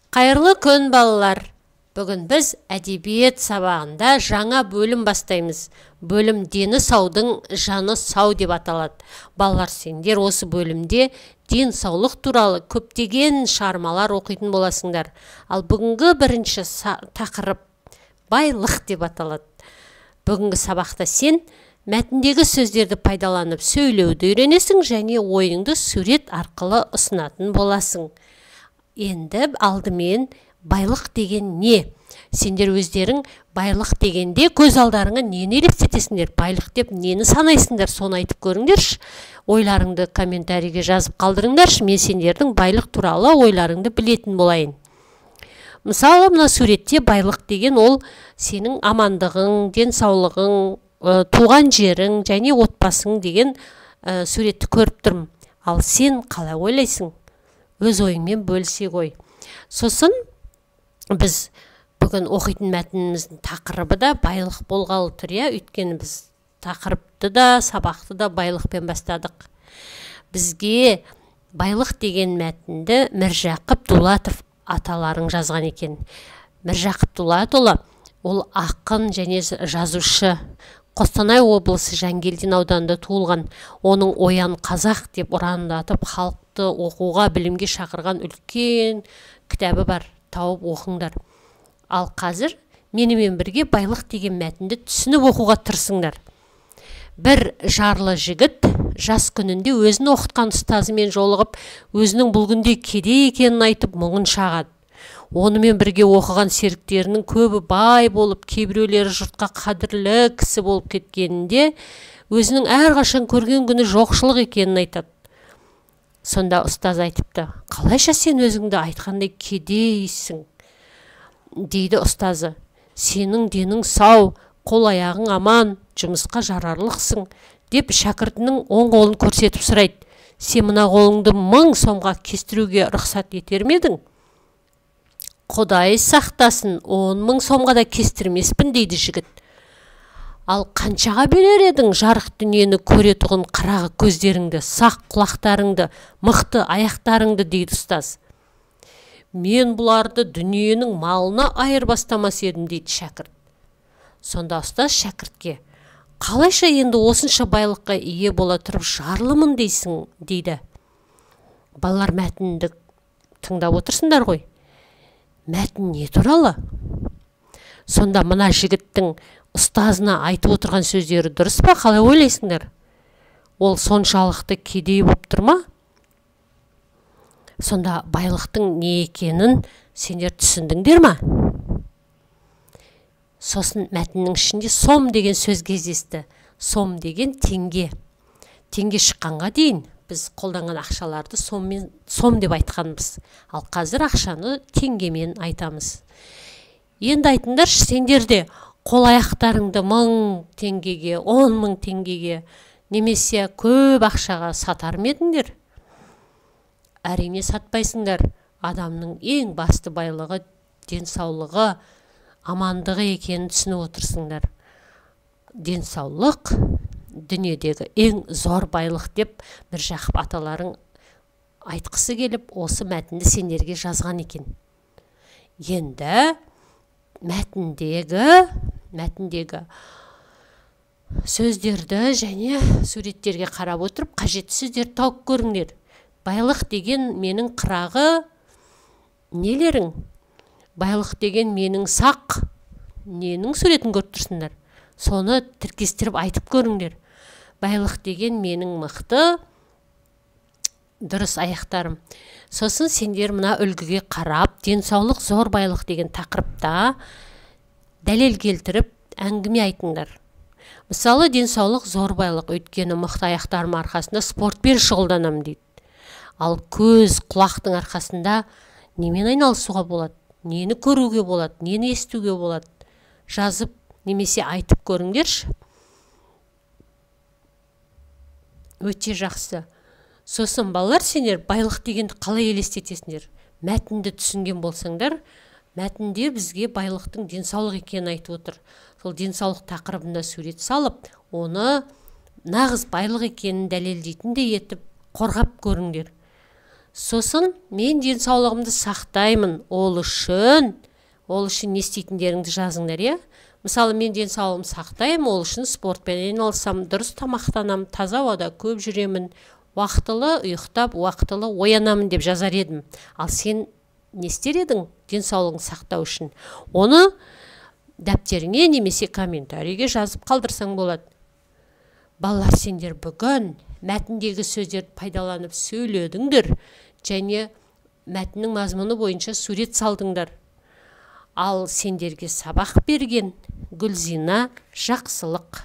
Қайырлы күн балалар. Бүгін біз әдебиет сабағында жаңа бөлім бастаймыз. Бөлім дені саудың жаны сау деп аталады. Балалар, сендер осы бөлімде денсаулық туралы көптеген шығармалар оқитын боласыңдар. Ал бүгінгі бірінші тақырып байлық деп аталады. Бүгінгі сабақта сен мәтіндегі сөздерді пайдаланып сөйлеуді үйренесің және ойыңды сурет арқылы ұсынатын боласың. Енді алдымен байлық деген не? Сендер өздерің байлық дегенде көз алдарыңа нені елестетесіңдер? Байлық деп нені санайсыңдар? Соны айтып көріңдерші. Ойларыңды комментарийге жазып қалдырыңдаршы. Мен сендердің байлық туралы ойларыңды білетін болайын. Мысалы, мына суретте байлық деген ол сенің амандығың, денсаулығың, туған жерің және отбасың деген суретті көріп тұрмын. Ал сен қалай ойлайсың? Өз ойыңмен бөлісе ғой. Сосын біз бүгін оқитын мәтініміздің тақырыбы да байлық болғалы тұр, өйткені біз тақырыпты да, сабақты да байлықпен бастадық. Бізге байлық деген мәтінді Міржақып Дулатов аталарың жазған екен. Міржақып Дулатұлы ол ақын және жазушы. Қостанай облысы Жангелдин ауданында туылған. Оның Оян қазақ деп ұрандатып халықты оқуға, білімге шақырған үлкен кітабы бар. Тауып оқыңдар. Ал қазір менімен бірге байлық деген мәтінді түсініп оқуға тырысыңдар. Бір жарлы жігіт жас күнінде өзін оқытқан ұстазымен жолығып, өзінің бұл күнде кедей екенін айтып мұңын шағады. Онымен бірге оқыған серіктерінің көбі бай болып, кейбіреулері жұртқа қадірлі кісі болып кеткенінде, өзінің әрқашан көрген күні жоқшылық екенін айтады. Сонда ұстаз айтыпты: қалайша сен өзіңді айтқандай кедейсің? Дейді ұстазы: сенің денің сау, қол аяғың аман, жұмысқа жарарлықсың, деп шәкіртінің оң қолын көрсетіп сұрайды. Сен мына қолыңды 1000 сомға кестіруге рұқсат етер ме едің? Құдай сақтасын, 10.000 сомға да кестірмеспін, дейді жігіт. Ал қаншаға берер едің жарық дүниені көре тұғын қырағы көздеріңді, сақ құлақтарыңды, мықты аяқтарыңды, дейді ұстаз. Мен бұларды дүниенің малына айырбастамас едім, дейді шәкірт. Сонда ұстаз шәкіртке: қалайша енді осынша байлыққа ие бола тұрып жарлымын дейсің, дейді. Балалар, мәтінді тыңдап отырсыңдар ғой. Мәтін не туралы? Сонда мына жігіттің ұстазына айтып отырған сөздері дұрыс па? Қалай ойлайсыңдар? Ол соншалықты кедей болып тұр ма? Сонда байлықтың не екенін сендер түсіндіңдер ма? Сосын мәтіннің ішінде сом деген сөз кездесті. Сом деген теңге. Теңге шыққанға дейін біз қолданған ақшаларды сом деп айтқанбыз. Ал қазір ақшаны теңгемен айтамыз. Енді айтыңдаршы, сендер де қол аяқтарыңды 1000 теңгеге, 10.000 теңгеге, немесе көп ақшаға сатар ма едіңдер? Әрине сатпайсыңдар. Адамның ең басты байлығы денсаулығы, амандығы екенін түсініп отырсыңдар. Денсаулық дүниедегі ең зор байлық деп Міржақып аталарың айтқысы келіп, осы мәтінді сендерге жазған екен. Енді мәтіндегі сөздерді және суреттерге қарап отырып, қажетті сөздерді тауып көріңдер. Байлық деген менің қырағы нелерің? Байлық деген менің сақ ненің суретін көріп тұрсыңдар? Соны тіркестіріп айтып көріңдер. Байлық деген менің мықты, дұрыс аяқтарым. Сосын сендер мына үлгіге қарап, денсаулық зор байлық деген тақырыпта дәлел келтіріп әңгіме айтыңдар. Мысалы, денсаулық зор байлық, өйткені мықты аяқтарым арқасында спортпен шұғылданамын, дейді. Ал көз, құлақтың арқасында немен айналысуға болады? Нені көруге болады? Нені естуге болады? Жазып немесе айтып көріңдерші. Өте жақсы. Сосын балалар, сендер байлық дегенді қалай елестетесіңдер? Мәтінді түсінген болсаңдар, мәтінде бізге байлықтың денсаулық екенін айтып отыр. Сол денсаулық тақырыбында сурет салып, оны нағыз байлық екенін дәлелдейтіндей етіп қорғап көріңдер. Сосын мен денсаулығымды сақтаймын. Ол үшін не істейтіндеріңді жазыңдар, иә? Мысалы, мен денсаулығымды сақтаймын, ол үшін спортпен айналысам, дұрыс тамақтанам, таза ауада көп жүремін, уақытылы ұйықтап, уақытылы оянамын деп жазар едім. Ал сен не істер едің денсаулығын сақтау үшін? Оны дәптеріңе немесе комментарийге жазып қалдырсаң болады. Балалар, сендер бүгін мәтіндегі сөздерді пайдаланып сөйледіңдер, және мәтіннің мазмұны бойынша сурет салдыңдар. Ал сендерге сабақ берген Гүлзина Жақсылық.